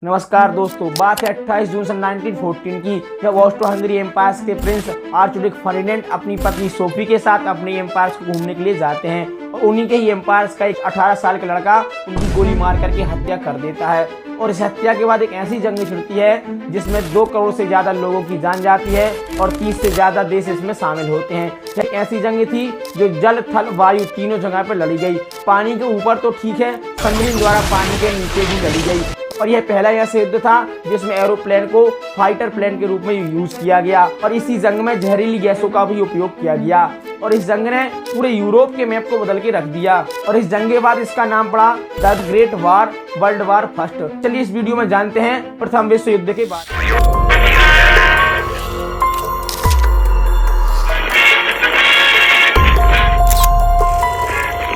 नमस्कार दोस्तों, बात है 28 जून सन 1914 की, जब ऑस्ट्रो हंगरी एम्पायर के प्रिंस आर्चड्यूक फर्डिनेंड अपनी पत्नी सोफी के साथ अपने एम्पायर को घूमने के लिए जाते हैं और उन्हीं के ही एम्पायर का एक 18 साल का लड़का उनकी गोली मार करके हत्या कर देता है। और इस हत्या के बाद एक ऐसी जंग छिड़ती है जिसमें 2 करोड़ से ज़्यादा लोगों की जान जाती है और 30 से ज़्यादा देश इसमें शामिल होते हैं। एक ऐसी जंग थी जो जल, थल, वायु तीनों जगह पर लड़ी गई। पानी के ऊपर तो ठीक है, सबमरीन द्वारा पानी के नीचे भी लड़ी गई। और यह पहला ऐसा युद्ध था जिसमें एरोप्लेन को फाइटर प्लेन के रूप में यूज किया गया और इसी जंग में जहरीली गैसों का भी उपयोग किया गया और इस जंग ने पूरे यूरोप के मैप को बदल के रख दिया और इस जंग के बाद इसका नाम पड़ा the great war, world war first. चलिए इस वीडियो में जानते हैं प्रथम विश्व युद्ध के बारे में।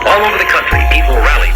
All over the country, people rallied.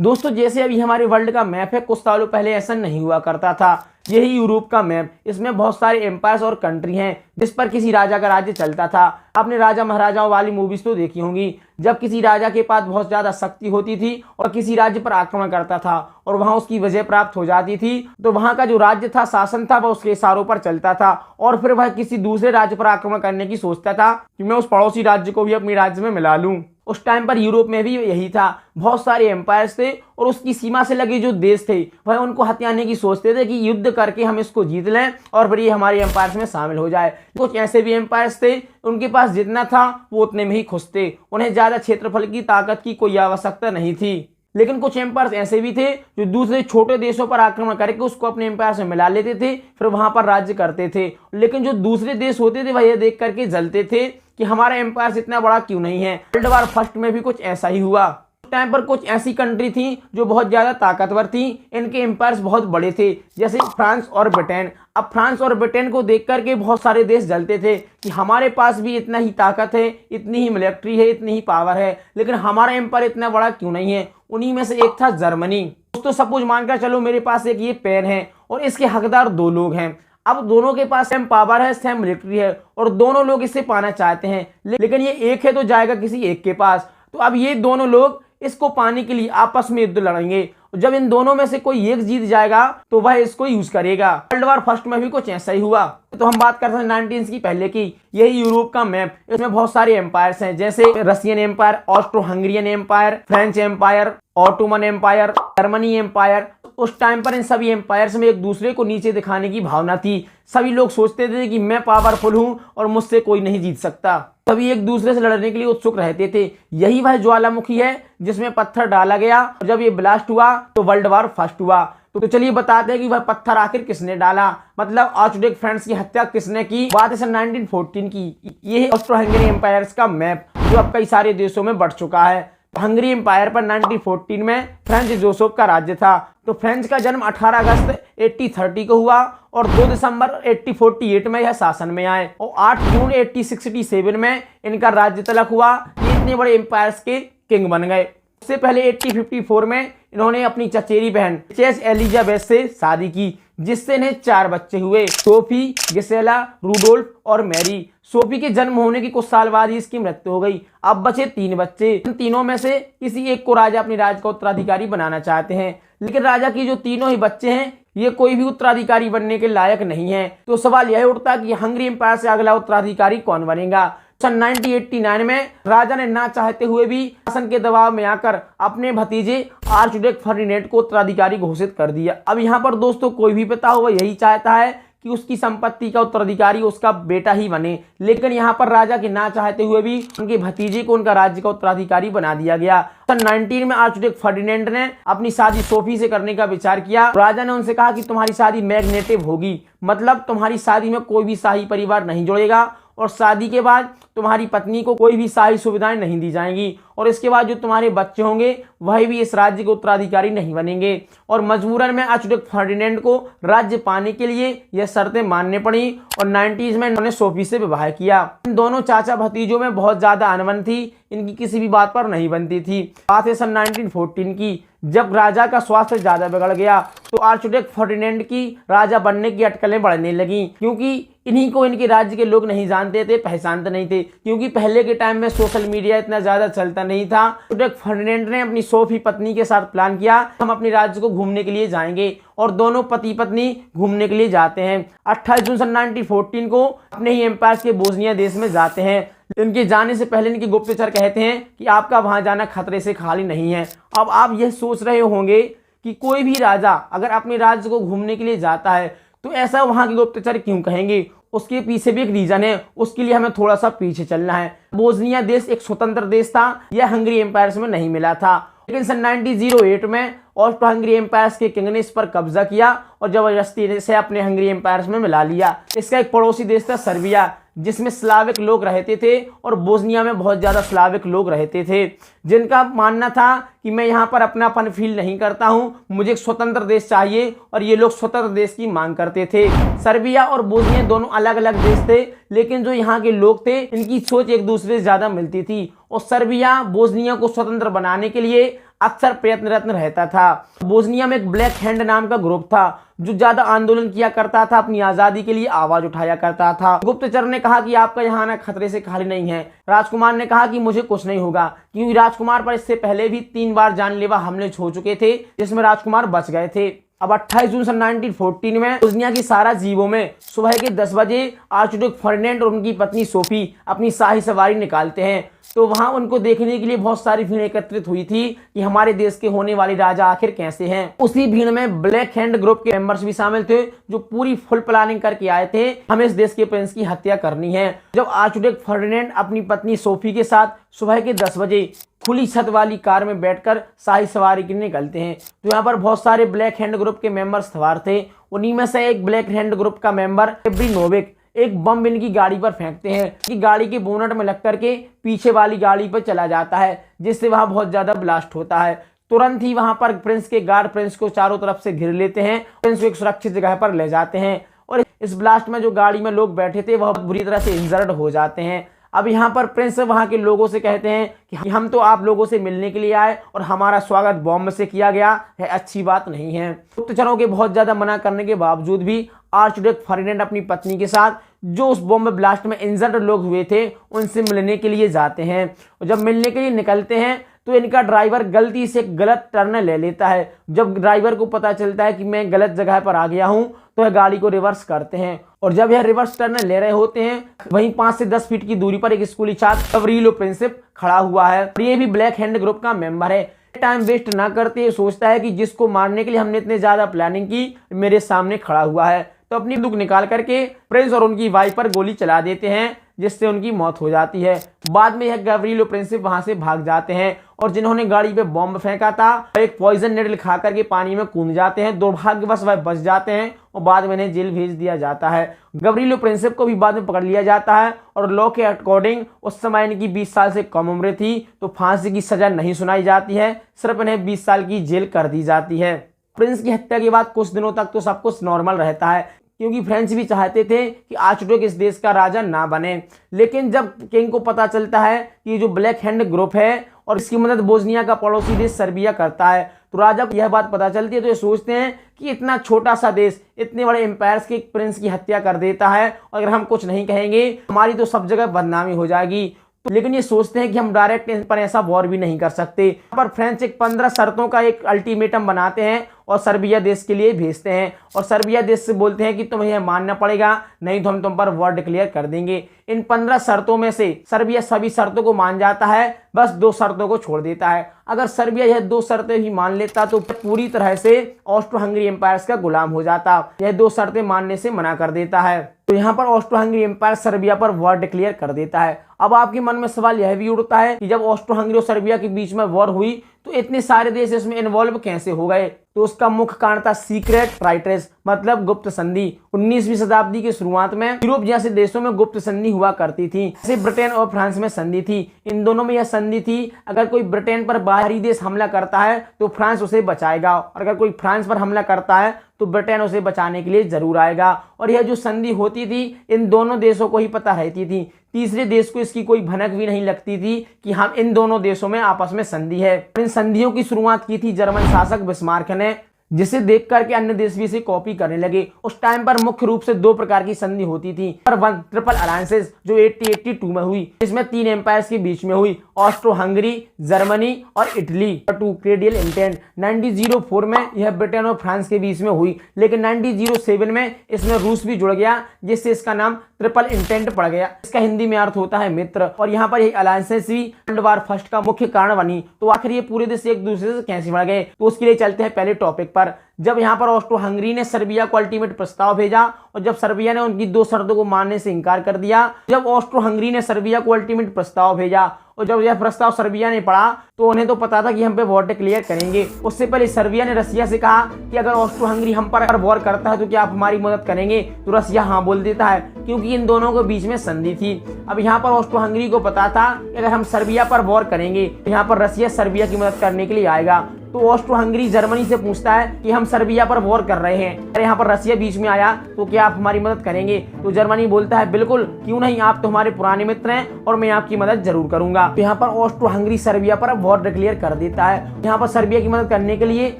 दोस्तों, जैसे अभी हमारे वर्ल्ड का मैप है, कुछ सालों पहले ऐसा नहीं हुआ करता था। यही यूरोप का मैप, इसमें बहुत सारे एम्पायर्स और कंट्री हैं जिस पर किसी राजा का राज्य चलता था। आपने राजा महाराजाओं वाली मूवीज तो देखी होंगी, जब किसी राजा के पास बहुत ज्यादा शक्ति होती थी और किसी राज्य पर आक्रमण करता था और वहां उसकी विजय प्राप्त हो जाती थी, तो वहां का जो राज्य था, शासन था, वह उसके इशारों पर चलता था और फिर वह किसी दूसरे राज्य पर आक्रमण करने की सोचता था कि मैं उस पड़ोसी राज्य को भी अपने राज्य में मिला लूं। उस टाइम पर यूरोप में भी यही था, बहुत सारे एम्पायर्स थे और उसकी सीमा से लगे जो देश थे वह उनको हथियाने की सोचते थे कि युद्ध करके हम इसको जीत लें और फिर ये हमारे एम्पायर्स में शामिल हो जाए। कुछ ऐसे भी एम्पायर्स थे, उनके पास जितना था वो उतने में ही खुश थे, उन्हें ज्यादा क्षेत्रफल की ताकत की कोई आवश्यकता नहीं थी। लेकिन कुछ एम्पायर्स ऐसे भी थे जो दूसरे छोटे देशों पर आक्रमण करके उसको अपने एम्पायर से मिला लेते थे, फिर वहां पर राज्य करते थे। लेकिन जो दूसरे देश होते थे वह ये देख करके जलते थे कि हमारा एम्पायर इतना बड़ा क्यों नहीं है। वर्ल्ड वार फर्स्ट में भी कुछ ऐसा ही हुआ। उस टाइम पर कुछ ऐसी कंट्री थी जो बहुत ज्यादा ताकतवर थी, इनके एम्पायर्स बहुत बड़े थे, जैसे फ्रांस और ब्रिटेन। अब फ्रांस और ब्रिटेन को देख करके बहुत सारे देश जलते थे कि हमारे पास भी इतना ही ताकत है, इतनी ही मिलिट्री है, इतनी ही पावर है, लेकिन हमारा एम्पायर इतना बड़ा क्यों नहीं है। उन्हीं में से एक था जर्मनी। दोस्तों, सपोज मानकर चलो मेरे पास एक ये पेन है और इसके हकदार 2 लोग हैं। अब दोनों के पास सेम पावर है, सेम मिलिट्री है और दोनों लोग इसे पाना चाहते हैं, लेकिन ये एक है तो जाएगा किसी एक के पास। तो अब ये दोनों लोग इसको पाने के लिए आपस में युद्ध लड़ेंगे। जब इन दोनों में से कोई एक जीत जाएगा तो वह इसको यूज करेगा। वर्ल्ड वार फर्स्ट में भी कुछ ऐसा ही हुआ। तो हम बात करते हैं 19 की पहले की। यही यूरोप का मैप, इसमें बहुत सारे एम्पायर्स हैं, जैसे Russian empire, Austro Hungarian empire, French empire, Ottoman empire, Germany empire. उस टाइम पर इन सभी एम्पायर्स में एक दूसरे को नीचे दिखाने की भावना थी। सभी लोग सोचते थे कि मैं पावरफुल हूं और मुझसे कोई नहीं जीत सकता। सभी एक दूसरे से लड़ने के लिए उत्सुक रहते थे। यही वह ज्वालामुखी है जिसमें पत्थर डाला गया और जब ये ब्लास्ट हुआ तो वर्ल्ड वार फर्स्ट हुआ। तो चलिए बताते हैं कि वह पत्थर आखिर किसने डाला, मतलब आर्चड्यूक फ्रांस की हत्या किसने की। बात है सन 1914 की। ये है ऑस्ट्रो हंगरी एम्पायर्स का मैप जो अब कई सारे देशों में बढ़ चुका है। हंगरी एम्पायर पर 1914 में फ्रेंच जोसेफ का राज्य था। तो फ्रेंच का जन्म 18 अगस्त 1830 को हुआ और 2 दिसंबर 1848 में यह शासन में आए और 8 जून 1867 में इनका राज्य तलक हुआ। ये इतने बड़े एम्पायर्स के किंग बन गए। उससे पहले 1854 में इन्होंने अपनी चचेरी बहन प्रिंसेस एलिजाबेथ से शादी की, जिससे इन्हें 4 बच्चे हुए, सोफी, गिसेला, रूडोल्फ और मैरी। सोफी के जन्म होने के कुछ साल बाद ही इसकी मृत्यु हो गई। अब बचे 3 बच्चे। इन तीनों में से किसी एक को राजा अपने राज्य का उत्तराधिकारी बनाना चाहते हैं, लेकिन राजा की जो तीनों ही बच्चे हैं ये कोई भी उत्तराधिकारी बनने के लायक नहीं है। तो सवाल यह उठता कि हंगरी एम्पायर से अगला उत्तराधिकारी कौन बनेगा। सन 1989 में राजा ने ना चाहते हुए भी शासन के दबाव में आकर अपने भतीजे आर्चड्यूक फर्डिनेंड को उत्तराधिकारी घोषित कर दिया। अब यहाँ पर दोस्तों कोई भी पिता हो वह यही चाहता है कि उसकी संपत्ति का उत्तराधिकारी उसका बेटा ही बने, लेकिन यहाँ पर राजा के ना चाहते हुए भी उनके भतीजे को उनका राज्य का उत्तराधिकारी बना दिया गया। सन 19 में आर्चड्यूक फर्डिनेंड ने अपनी शादी सोफी से करने का विचार किया। राजा ने उनसे कहा कि तुम्हारी शादी मैग्नेटिव होगी, मतलब तुम्हारी शादी में कोई भी शाही परिवार नहीं जुड़ेगा और शादी के बाद तुम्हारी पत्नी को कोई भी शाही सुविधाएं नहीं दी जाएंगी और इसके बाद जो तुम्हारे बच्चे होंगे वही भी इस राज्य के उत्तराधिकारी नहीं बनेंगे। और मजबूरन में आर्चड्यूक फर्डिनेंड को राज्य पाने के लिए यह शर्तें माननी पड़ी और 90s में इन्होंने सोफी से विवाह किया। इन दोनों चाचा भतीजों में बहुत ज्यादा अनबन थी, इनकी किसी भी बात पर नहीं बनती थी। बात है सन 1914 की, जब राजा का स्वास्थ्य ज्यादा बिगड़ गया तो आर्चड्यूक फर्डिनेंड की राजा बनने की अटकलें बढ़ने लगी, क्योंकि इन्हीं को इनके राज्य के लोग नहीं जानते थे, पहचानते नहीं थे, क्योंकि पहले के टाइम में सोशल मीडिया इतना ज्यादा चलता नहीं था। आर्चड्यूक फर्डिनेंड ने अपनी सोफी पत्नी के साथ प्लान किया, हम अपने राज्य को घूमने के लिए जाएंगे, और दोनों पति पत्नी घूमने के लिए जाते हैं। 28 जून सन 1914 को अपने ही एम्पायर के बोस्निया देश में जाते हैं। इनके जाने से पहले इनके गुप्तचर कहते हैं कि आपका वहां जाना खतरे से खाली नहीं है। अब आप यह सोच रहे होंगे कि कोई भी राजा अगर अपने राज्य को घूमने के लिए जाता है तो ऐसा वहां के गुप्तचर क्यों कहेंगे, उसके पीछे भी एक रीजन है, उसके लिए हमें थोड़ा सा पीछे चलना है। बोस्निया देश एक स्वतंत्र देश था, यह हंगरी एम्पायर में नहीं मिला था, लेकिन सन 1908 में ऑस्ट्रो हंगरी एम्पायर के किंग ने इस पर कब्जा किया और जबरदस्ती से अपने हंगरी एम्पायर में मिला लिया। इसका एक पड़ोसी देश था सर्बिया, जिसमें स्लाविक लोग रहते थे और बोस्निया में बहुत ज्यादा स्लाविक लोग रहते थे, जिनका मानना था कि मैं यहाँ पर अपनापन फील नहीं करता हूँ, मुझे एक स्वतंत्र देश चाहिए, और ये लोग स्वतंत्र देश की मांग करते थे। सर्बिया और बोस्निया दोनों अलग अलग देश थे, लेकिन जो यहाँ के लोग थे इनकी सोच एक दूसरे से ज्यादा मिलती थी, और सर्बिया बोस्निया को स्वतंत्र बनाने के लिए अक्सर प्रयत्नरत रहता था। बोस्निया में एक ब्लैक हैंड नाम का ग्रुप था जो ज्यादा आंदोलन किया करता था, अपनी आजादी के लिए आवाज उठाया करता था। गुप्तचर ने कहा कि आपका यहाँ आना खतरे से खाली नहीं है। राजकुमार ने कहा कि मुझे कुछ नहीं होगा, क्योंकि राजकुमार पर इससे पहले भी 3 बार जानलेवा हमले हो चुके थे, जिसमें राजकुमार बच गए थे। अब 28 जून सन 1914 में बोस्निया की साराजेवो में सुबह के 10 बजे आर्चड्यूक फर्डिनेंड और उनकी पत्नी सोफी अपनी शाही सवारी निकालते हैं। तो वहां उनको देखने के लिए बहुत सारी भीड़ एकत्रित हुई थी कि हमारे देश के होने वाले राजा आखिर कैसे हैं। उसी भीड़ में ब्लैक हैंड ग्रुप के मेंबर्स भी शामिल थे, जो पूरी फुल प्लानिंग करके आए थे, हमें इस देश के प्रिंस की हत्या करनी है। जब आर्चड्यूक फर्डिनेंड अपनी पत्नी सोफी के साथ सुबह के 10 बजे खुली छत वाली कार में बैठकर शाही सवारी के लिए निकलते हैं, तो यहाँ पर बहुत सारे ब्लैक हैंड ग्रुप के मेंबर्स सवार थे। उन्हीं में से एक ब्लैक हैंड ग्रुप का मेंबर एब्रिनोविक एक बम इनकी गाड़ी पर फेंकते हैं कि गाड़ी के बोनट में लग करके पीछे वाली गाड़ी पर चला जाता है, जिससे वहां बहुत ज्यादा ब्लास्ट होता है। तुरंत ही वहां पर प्रिंस के गार्ड प्रिंस को चारों तरफ से घेर लेते हैं, प्रिंस को एक सुरक्षित जगह पर ले जाते हैं, और इस ब्लास्ट में जो गाड़ी में लोग बैठे थे वह बुरी तरह से इंजर्ड हो जाते हैं। अब यहाँ पर प्रिंस वहां के लोगों से कहते हैं कि हम तो आप लोगों से मिलने के लिए आए और हमारा स्वागत बॉम्ब से किया गया है, अच्छी बात नहीं है। गुप्तचरों के बहुत ज्यादा मना करने के बावजूद भी आर्चड्यूक फर्डिनेंड अपनी पत्नी के साथ जो उस बॉम्ब ब्लास्ट में इंजर्ड लोग हुए थे उनसे मिलने के लिए जाते हैं, और जब मिलने के लिए निकलते हैं तो इनका ड्राइवर गलती से गलत टर्न ले लेता है। जब ड्राइवर को पता चलता है कि मैं गलत जगह पर आ गया हूं तो यह गाड़ी को रिवर्स करते हैं, और जब यह रिवर्स टर्न ले रहे होते हैं वहीं 5 से 10 फीट की दूरी पर एक स्कूली छात्र गवरीलो प्रिंसिप खड़ा हुआ है, और ये भी ब्लैक हैंड ग्रुप का मेंबर है। टाइम वेस्ट ना करते ये सोचता है कि जिसको मारने के लिए हमने इतने ज्यादा प्लानिंग की मेरे सामने खड़ा हुआ है, तो अपनी बंदूक निकाल करके प्रिंस और उनकी वाइफ पर गोली चला देते हैं, जिससे उनकी मौत हो जाती है। बाद में यह गवरीलो प्रिंसिप वहां से भाग जाते हैं, और जिन्होंने गाड़ी पे बॉम्ब फेंका था एक पॉइजन नेडल खा करके पानी में कूद जाते हैं। दुर्भाग्यवश वह बच जाते हैं और बाद में इन्हें जेल भेज दिया जाता है। गवरीलो प्रिंसिप को भी बाद में पकड़ लिया जाता है, और लॉ के अकॉर्डिंग उस समय इनकी 20 साल से कम उम्र थी, तो फांसी की सजा नहीं सुनाई जाती है, सिर्फ इन्हें 20 साल की जेल कर दी जाती है। प्रिंस की हत्या के बाद कुछ दिनों तक तो सब कुछ नॉर्मल रहता है, क्योंकि फ्रेंच भी चाहते थे कि आर्चड्यूक इस देश का राजा ना बने। लेकिन जब किंग को पता चलता है कि जो ब्लैक हैंड ग्रुप है और इसकी मदद बोस्निया का पड़ोसी देश सर्बिया करता है, तो राजा को यह बात पता चलती है, तो ये सोचते हैं कि इतना छोटा सा देश इतने बड़े एम्पायर्स के प्रिंस की हत्या कर देता है, और अगर हम कुछ नहीं कहेंगे हमारी तो सब जगह बदनामी हो जाएगी। लेकिन ये सोचते हैं कि हम डायरेक्ट इन पर ऐसा वॉर भी नहीं कर सकते। यहाँ पर फ्रेंच एक 15 शर्तों का एक अल्टीमेटम बनाते हैं और सर्बिया देश के लिए भेजते हैं, और सर्बिया देश से बोलते हैं कि तुम्हें यह मानना पड़ेगा, नहीं तो हम तुम पर वॉर डिक्लेयर कर देंगे। इन 15 शर्तों में से सर्बिया सभी शर्तों को मान जाता है, बस 2 शर्तों को छोड़ देता है। अगर सर्बिया यह 2 शर्तें ही मान लेता तो पूरी तरह से ऑस्ट्रो हंगरी एम्पायर का गुलाम हो जाता। यह 2 शर्तें मानने से मना कर देता है, तो यहाँ पर ऑस्ट्रो हंगरी एम्पायर सर्बिया पर वॉर डिक्लेयर कर देता है। अब आपके मन में सवाल यह भी उठता है कि जब ऑस्ट्रो हंगरी और सर्बिया के बीच में वॉर हुई तो इतने सारे देश इसमें इन्वॉल्व कैसे हो गए? तो उसका मुख्य कारण था सीक्रेट ट्राइटरेस, मतलब गुप्त संधि। 19वीं शताब्दी की शुरुआत में यूरोप जैसे देशों में गुप्त संधि हुआ करती थी। जैसे ब्रिटेन और फ्रांस में संधि थी, इन दोनों में यह संधि थी अगर कोई ब्रिटेन पर बाहरी देश हमला करता है तो फ्रांस उसे बचाएगा, और अगर कोई फ्रांस पर हमला करता है तो ब्रिटेन उसे बचाने के लिए जरूर आएगा। और यह जो संधि होती थी इन दोनों देशों को ही पता रहती थी, तीसरे देश को इसकी कोई भनक भी नहीं लगती थी कि हम इन दोनों देशों में आपस में संधि है। इन संधियों की शुरुआत की थी जर्मन शासक बिस्मार्क ने, जिसे देख करके अन्य देश भी इसे कॉपी करने लगे। उस टाइम पर मुख्य रूप से दो प्रकार की संधि होती थी। नंबर 1 ट्रिपल अलायंसेस जो 1882 में हुई, इसमें 3 एम्पायर्स के बीच में हुई, ऑस्ट्रो हंगरी, जर्मनी और इटली। 2 रेडियल इंटेंट 1904 में यह ब्रिटेन और फ्रांस के बीच में हुई, लेकिन 1907 में इसमें रूस भी जुड़ गया, जिससे इसका नाम ट्रिपल इंटेंट पड़ गया। इसका हिंदी में अर्थ होता है मित्र। और यहाँ पर यही अलायंसेस भी वर्ल्ड वार फर्स्ट का मुख्य कारण बनी। तो आखिर ये पूरे देश एक दूसरे से कैसे बढ़ गए, तो उसके लिए चलते हैं पहले टॉपिक पर। जब यहाँ पर ऑस्ट्रो हंगरी ने सर्बिया को अल्टीमेट प्रस्ताव भेजा और जब सर्बिया ने उनकी 2 शर्तों को मानने से इनकार कर दिया, जब ऑस्ट्रो हंगरी ने सर्बिया को अल्टीमेट प्रस्ताव भेजा और जब यह प्रस्ताव सर्बिया ने पढ़ा तो उन्हें तो पता था कि हम पे वॉर डिक्लेयर करेंगे। उससे पहले सर्बिया ने रसिया से कहा कि अगर ऑस्ट्रो हंगरी हम पर वॉर करता है तो क्या आप हमारी मदद करेंगे, तो रसिया हाँ बोल देता है, क्योंकि इन दोनों के बीच में संधि थी। अब यहाँ पर ऑस्ट्रो हंगरी को पता था कि अगर हम सर्बिया पर वॉर करेंगे तो यहाँ पर रसिया सर्बिया की मदद करने के लिए आएगा। तो ऑस्ट्रो हंगरी जर्मनी से पूछता है कि हम सर्बिया पर वॉर कर रहे हैं, अगर यहाँ पर रसिया बीच में आया तो क्या आप हमारी मदद करेंगे, तो जर्मनी बोलता है बिल्कुल, क्यों नहीं, आप तो हमारे पुराने मित्र हैं और मैं आपकी मदद जरूर करूंगा। तो यहाँ पर ऑस्ट्रो हंगरी सर्बिया पर वॉर डिक्लेयर कर देता है। यहाँ पर सर्बिया की मदद करने के लिए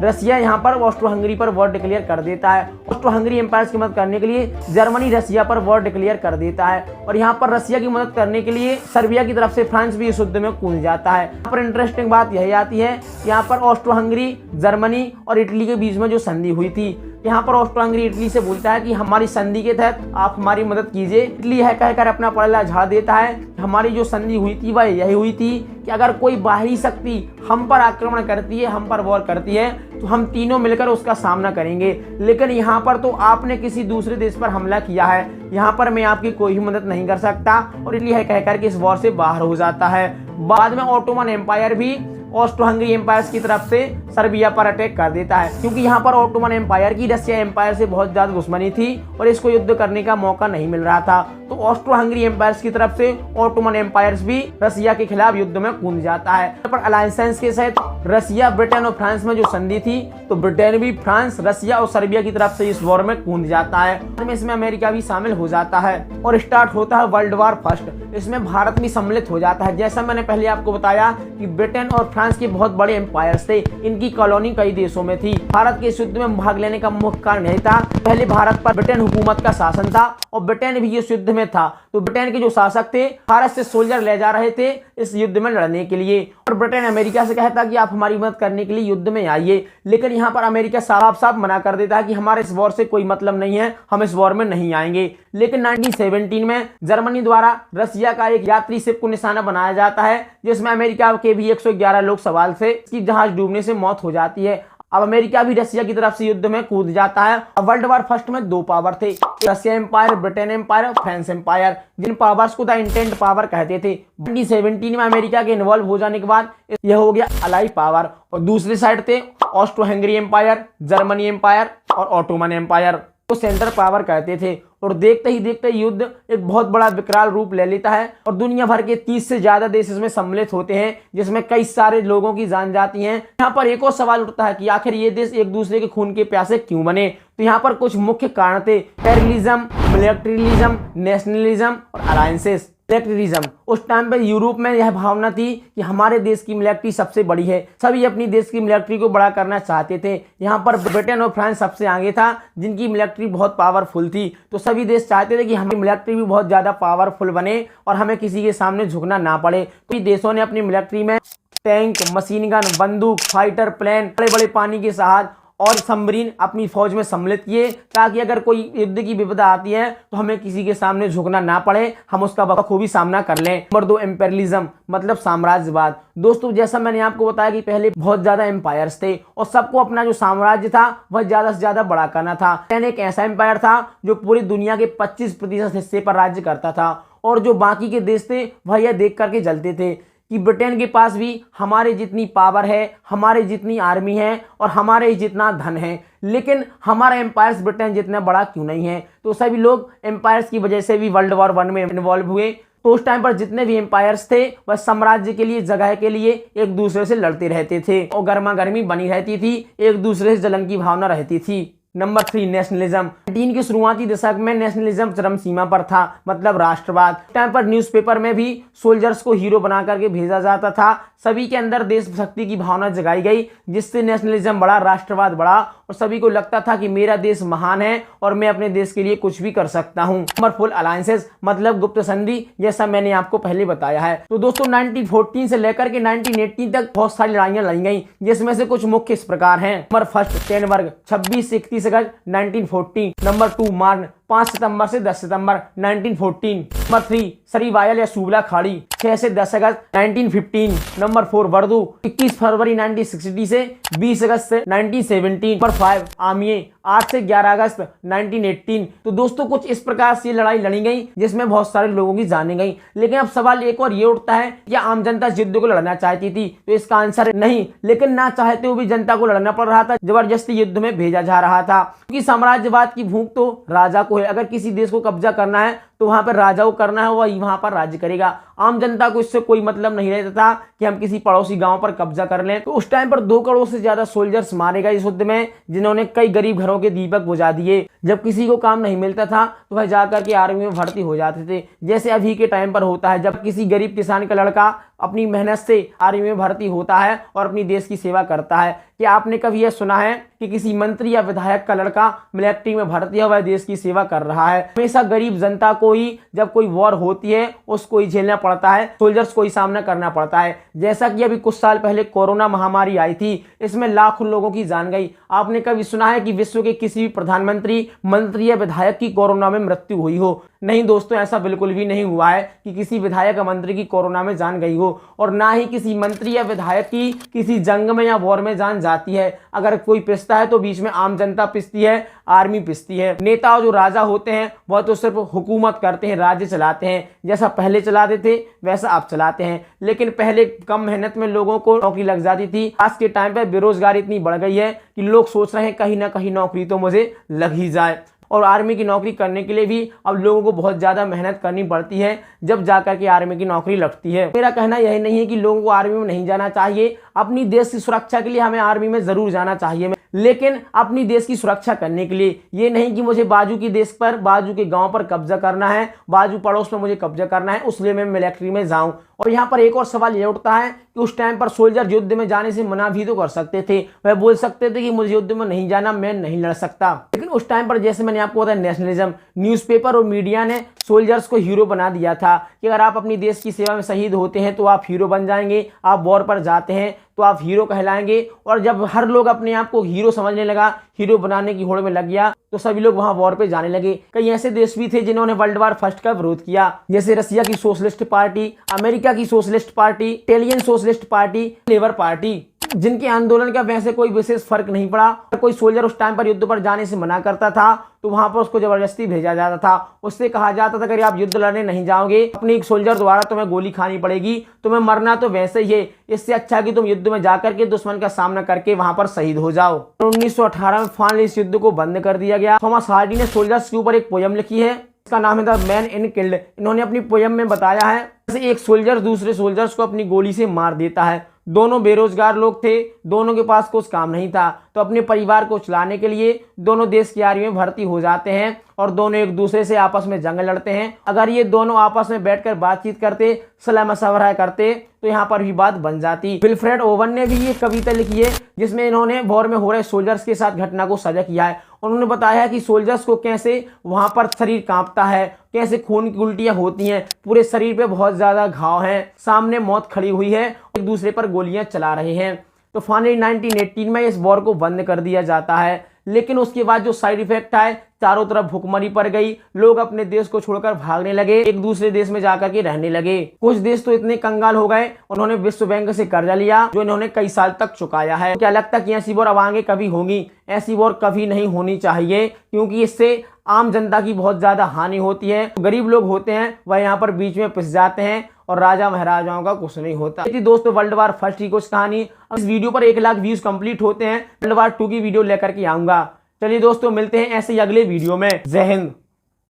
रसिया यहाँ पर ऑस्ट्रो हंगरी पर वॉर डिक्लेयर कर देता है। ऑस्ट्रो हंगरी एम्पायर की मदद करने के लिए जर्मनी रसिया पर वॉर डिक्लेयर कर देता है। और यहाँ पर रसिया की मदद करने के लिए सर्बिया की तरफ से फ्रांस भी इस युद्ध में कूद जाता है। यहाँ पर इंटरेस्टिंग बात यही आती है, यहाँ पर ऑस्ट्रो हंगरी, जर्मनी और इटली के बीच में जो संधि हुई थी, यहाँ पर ऑस्ट्रो हंगरी इटली से बोलता है कि हमारी संधि के तहत आप हमारी मदद कीजिए। इटली है कहकर अपना पलड़ा झाड़ देता है। हमारी जो संधि हुई थी वह यही हुई थी कि अगर कोई बाहरी शक्ति हम पर आक्रमण करती है, हम पर वॉर करती है, तो हम तीनों मिलकर उसका सामना करेंगे। लेकिन यहाँ पर तो आपने किसी दूसरे देश पर हमला किया है, यहाँ पर मैं आपकी कोई मदद नहीं कर सकता। और इटली है कहकर के इस वॉर से बाहर हो जाता है। बाद में ऑटोमन एम्पायर भी ऑस्ट्रो हंगरी एम्पायर की तरफ से सर्बिया पर अटैक कर देता है, क्योंकि यहाँ पर ऑटोमन एम्पायर की रसिया एम्पायर से बहुत ज्यादा दुश्मनी थी और इसको युद्ध करने का मौका नहीं मिल रहा था। तो ऑस्ट्रो हंगरी एम्पायर की तरफ से ऑटोमन एम्पायर भी रसिया के खिलाफ युद्ध में कूद जाता है। पर अलायंसेस के साथ रसिया, ब्रिटेन और फ्रांस में जो संधि थी, तो ब्रिटेन भी फ्रांस, रसिया और सर्बिया की तरफ से इस वॉर में कूद जाता है। इसमें अमेरिका भी शामिल हो जाता है और स्टार्ट होता है वर्ल्ड वार फर्स्ट। इसमें भारत भी सम्मिलित हो जाता है। जैसा मैंने पहले आपको बताया कि ब्रिटेन और फ्रांस के बहुत बड़े एम्पायर्स थे, इनकी कॉलोनी कई देशों में थी। भारत के इस युद्ध में भाग लेने का मुख्य कारण यही था, पहले भारत पर ब्रिटेन हुकूमत का शासन था और ब्रिटेन भी इस युद्ध में था। तो ब्रिटेन के जो शासक थे भारत से सोल्जर ले जा रहे थे इस युद्ध में लड़ने के लिए, और ब्रिटेन अमेरिका से कहता कि आप हमारी मदद करने के लिए युद्ध में आइए। लेकिन यहाँ पर अमेरिका साफ साफ मना कर देता है कि हमारे इस वॉर से कोई मतलब नहीं है, हम इस वॉर में नहीं आएंगे। लेकिन 1917 में जर्मनी द्वारा रसिया का एक यात्री शिप को निशाना बनाया जाता है, जिसमें अमेरिका के भी 111 लोग सवाल से इसकी जहाज डूबने से मौत हो जाती है। अब अमेरिका भी रसिया की तरफ से युद्ध में कूद जाता है। अब वर्ल्ड वार फर्स्ट में 2 पावर थे, रसिया एम्पायर, ब्रिटेन एम्पायर और फ्रांस एम्पायर, जिन पावर्स को द इंटेंट पावर कहते थे। 2017 में अमेरिका के इन्वॉल्व हो जाने के बाद यह हो गया अलाई पावर। और दूसरी साइड थे Austro Hungary empire, Germany empire और ऑटोमन एम्पायर, तो सेंटर पावर कहते थे। और देखते ही देखते युद्ध एक बहुत बड़ा विकराल रूप ले लेता है और दुनिया भर के 30 से ज्यादा देश इसमें सम्मिलित होते हैं, जिसमें कई सारे लोगों की जान जाती हैं। यहाँ पर एक और सवाल उठता है कि आखिर ये देश एक दूसरे के खून के प्यासे क्यों बने। तो यहाँ पर कुछ मुख्य कारण थे, टेररिज्म, मिलिट्रिज्म, नेशनलिज्म और अलायंसेस। मिलिट्रिज्म, उस टाइम पे यूरोप में यह भावना थी कि हमारे देश की मिलिट्री सबसे बड़ी है, सभी अपनी देश की मिलिट्री को बड़ा करना चाहते थे। यहाँ पर ब्रिटेन और फ्रांस सबसे आगे था, जिनकी मिलिट्री बहुत पावरफुल थी। तो सभी देश चाहते थे कि हमारी मिलिट्री भी बहुत ज्यादा पावरफुल बने और हमें किसी के सामने झुकना ना पड़े। तो देशों ने अपनी मिलिट्री में टैंक, मशीन गन, बंदूक, फाइटर प्लेन, बड़े बड़े पानी के जहाज और सबमरीन अपनी फौज में सम्मिलित किए, ताकि अगर कोई युद्ध की विपदा आती है तो हमें किसी के सामने झुकना ना पड़े, हम उसका बखूबी सामना कर लें। नंबर 2 एम्पेरियलिज्म, मतलब साम्राज्यवाद। दोस्तों, जैसा मैंने आपको बताया कि पहले बहुत ज्यादा एम्पायर्स थे और सबको अपना जो साम्राज्य था वह ज्यादा से ज्यादा बड़ा करना था। एक ऐसा एम्पायर था जो पूरी दुनिया के 25% हिस्से पर राज्य करता था और जो बाकी के देश थे वह यह देख करके जलते थे कि ब्रिटेन के पास भी हमारे जितनी पावर है, हमारे जितनी आर्मी है और हमारे जितना धन है, लेकिन हमारा एम्पायर्स ब्रिटेन जितना बड़ा क्यों नहीं है। तो सभी लोग एम्पायर्स की वजह से भी वर्ल्ड वॉर 1 में इन्वॉल्व हुए। तो उस टाइम पर जितने भी एम्पायर्स थे वह साम्राज्य के लिए, जगह के लिए एक दूसरे से लड़ते रहते थे और गर्मा गर्मी बनी रहती थी, एक दूसरे से जलन की भावना रहती थी। Number 3, nationalism. 19 के शुरुआती दशक में नेशनलिज्म चरम सीमा पर था, मतलब राष्ट्रवाद। टाइम पर न्यूज़पेपर में भी सोल्जर्स को हीरो बना करके भेजा जाता था। सभी के अंदर देशभक्ति की भावना जगाई गई, जिससे नेशनलिज्म बढ़ा, राष्ट्रवाद बढ़ा और सभी को लगता था कि मेरा देश महान है और मैं अपने देश के लिए कुछ भी कर सकता हूं। नंबर 4, अलायंसेस, मतलब गुप्त संधि, जैसा मैंने आपको पहले बताया है। तो दोस्तों 1914 से लेकर के 1918 तक बहुत सारी लड़ाइयां लड़ी गई, जिसमें से कुछ मुख्य इस प्रकार हैं। नंबर 1, टेनबर्ग, 26 से 31 अगस्त 1914। नंबर 2, मार्न, 5 सितंबर से 10 सितंबर 1914। नंबर 3, सरीवायल या सुबला खाड़ी, 6 से 10 अगस्त 1915। नंबर 4, वर्दू, 21 फरवरी 1960 से 20 अगस्त से 1917। नंबर 5, आमिये, 8 से 11 अगस्त 1918। तो दोस्तों कुछ इस प्रकार से लड़ाई लड़ी गई, जिसमें बहुत सारे लोगों की जाने गई। लेकिन अब सवाल एक और ये उठता है, क्या आम जनता इस युद्ध को लड़ना चाहती थी? तो इसका आंसर नहीं, लेकिन ना चाहते हुए भी जनता को लड़ना पड़ रहा था, जबरदस्ती युद्ध में भेजा जा रहा था, क्योंकि साम्राज्यवाद की भूख तो राजा को है। अगर किसी देश को कब्जा करना है तो वहां पर राजा को करना है, वही वहां पर राज्य करेगा। आम जनता को इससे कोई मतलब नहीं रहता था कि हम किसी पड़ोसी गांव पर कब्जा कर लें। तो उस टाइम पर 2 करोड़ से ज्यादा सोल्जर्स मारे गए इस युद्ध में, जिन्होंने कई गरीब घरों के दीपक बुझा दिए। जब किसी को काम नहीं मिलता था तो वह जाकर के आर्मी में भर्ती हो जाते थे, जैसे अभी के टाइम पर होता है। जब किसी गरीब किसान का लड़का अपनी मेहनत से आर्मी में भर्ती होता है और अपनी देश की सेवा करता है। क्या आपने कभी यह सुना है कि किसी मंत्री या विधायक का लड़का मिलिट्री में भर्ती है, वह देश की सेवा कर रहा है? हमेशा गरीब जनता को ही जब कोई वॉर होती है उसको ही झेलना पड़ता है, सोल्जर्स को ही सामना करना पड़ता है। जैसा कि अभी कुछ साल पहले कोरोना महामारी आई थी, इसमें लाखों लोगों की जान गई। आपने कभी सुना है कि विश्व के किसी भी प्रधानमंत्री, मंत्री या विधायक की कोरोना में मृत्यु हुई हो? नहीं दोस्तों, ऐसा बिल्कुल भी नहीं हुआ है कि किसी विधायक या मंत्री की कोरोना में जान गई हो, और ना ही किसी मंत्री या विधायक की किसी जंग में या वॉर में जान जाती है। अगर कोई पिसता है तो बीच में आम जनता पिसती है, आर्मी पिसती है। नेता और जो राजा होते हैं वह तो सिर्फ हुकूमत करते हैं, राज्य चलाते हैं, जैसा पहले चलाते थे वैसा अब चलाते हैं। लेकिन पहले कम मेहनत में लोगों को नौकरी लग जाती थी। आज के टाइम पे बेरोजगारी इतनी बढ़ गई है कि लोग सोच रहे हैं कहीं ना कहीं नौकरी तो मुझे लग ही जाए। और आर्मी की नौकरी करने के लिए भी अब लोगों को बहुत ज़्यादा मेहनत करनी पड़ती है, जब जाकर के आर्मी की नौकरी लगती है। मेरा कहना यही नहीं है कि लोगों को आर्मी में नहीं जाना चाहिए। अपनी देश की सुरक्षा के लिए हमें आर्मी में ज़रूर जाना चाहिए, लेकिन अपनी देश की सुरक्षा करने के लिए। ये नहीं कि मुझे बाजू की देश पर, बाजू के गांव पर कब्जा करना है, बाजू पड़ोस में मुझे कब्जा करना है, उसलिए मैं मिलिट्री में जाऊं। और यहाँ पर एक और सवाल ये उठता है कि उस टाइम पर सोल्जर युद्ध में जाने से मना भी तो कर सकते थे। वह बोल सकते थे कि मुझे युद्ध में नहीं जाना, मैं नहीं लड़ सकता। लेकिन उस टाइम पर, जैसे मैंने आपको बताया, नेशनलिज्म, न्यूज़पेपर और मीडिया ने सोल्जर्स को हीरो बना दिया था कि अगर आप अपनी देश की सेवा में शहीद होते हैं तो आप हीरो बन जाएंगे, आप वॉर पर जाते हैं तो आप हीरो कहलाएंगे। और जब हर लोग अपने आप को हीरो समझने लगा, हीरो बनाने की होड़ में लग गया, तो सभी लोग वहां वॉर पे जाने लगे। कई ऐसे देश भी थे जिन्होंने वर्ल्ड वार फर्स्ट का विरोध किया, जैसे रसिया की सोशलिस्ट पार्टी, अमेरिका की socialist party, Italian socialist party, labour party, जिनके आंदोलन का वैसे कोई विशेष फर्क नहीं पड़ा। कोई सोल्जर उस टाइम पर युद्ध पर जाने से मना करता था तो वहां पर उसको जबरदस्ती भेजा जाता था। उससे कहा जाता था अगर आप युद्ध लड़ने नहीं जाओगे, अपने एक सोल्जर द्वारा तुम्हें गोली खानी पड़ेगी, तुम्हें मरना तो वैसे ही है, इससे अच्छा कि तुम युद्ध में जाकर के दुश्मन का सामना करके वहां पर शहीद हो जाओ। 1918 में फाइनली इस युद्ध को बंद कर दिया गया। थॉमस हार्डी ने सोल्जर्स के ऊपर एक पोयम लिखी है, इसका नाम है द मैन इन किल्ड। इन्होंने अपनी पोयम में बताया है जैसे एक सोल्जर दूसरे सोल्जर्स को अपनी गोली से मार देता है। दोनों बेरोजगार लोग थे, दोनों के पास कुछ काम नहीं था, तो अपने परिवार को चलाने के लिए दोनों देश की आर्मी में भर्ती हो जाते हैं और दोनों एक दूसरे से आपस में जंग लड़ते हैं। अगर ये दोनों आपस में बैठकर बातचीत करते, सलाह मशवरा करते, तो यहाँ पर भी बात बन जाती। विल्फ्रेड ओवन ने भी ये कविता लिखी है जिसमें इन्होंने वॉर में हो रहे सोल्जर्स के साथ घटना को साझा किया है। उन्होंने बताया कि सोल्जर्स को कैसे वहां पर शरीर कांपता है, कैसे खून की उल्टियां होती हैं, पूरे शरीर पे बहुत ज्यादा घाव हैं, सामने मौत खड़ी हुई है, एक दूसरे पर गोलियां चला रहे हैं। तो फाइनली 1918 में इस वॉर को बंद कर दिया जाता है। लेकिन उसके बाद जो साइड इफेक्ट आए, चारों तरफ भुखमरी पड़ गई, लोग अपने देश को छोड़कर भागने लगे, एक दूसरे देश में जाकर के रहने लगे। कुछ देश तो इतने कंगाल हो गए, उन्होंने विश्व बैंक से कर्जा लिया जो इन्होंने कई साल तक चुकाया है। क्या लगता है कि ऐसी वॉर अब आगे कभी होगी? ऐसी वॉर कभी नहीं होनी चाहिए, क्योंकि इससे आम जनता की बहुत ज्यादा हानि होती है। गरीब लोग होते हैं वह यहाँ पर बीच में पिस जाते हैं और राजा महाराजाओं का कुछ नहीं होता। थी दोस्तों वर्ल्ड वार फर्स्ट की कुछ कहानी। अब इस वीडियो पर 1 लाख व्यूज कंप्लीट होते हैं, वर्ल्ड वार 2 की वीडियो लेकर के आऊंगा। चलिए दोस्तों मिलते हैं ऐसे ही अगले वीडियो में। जय हिंद।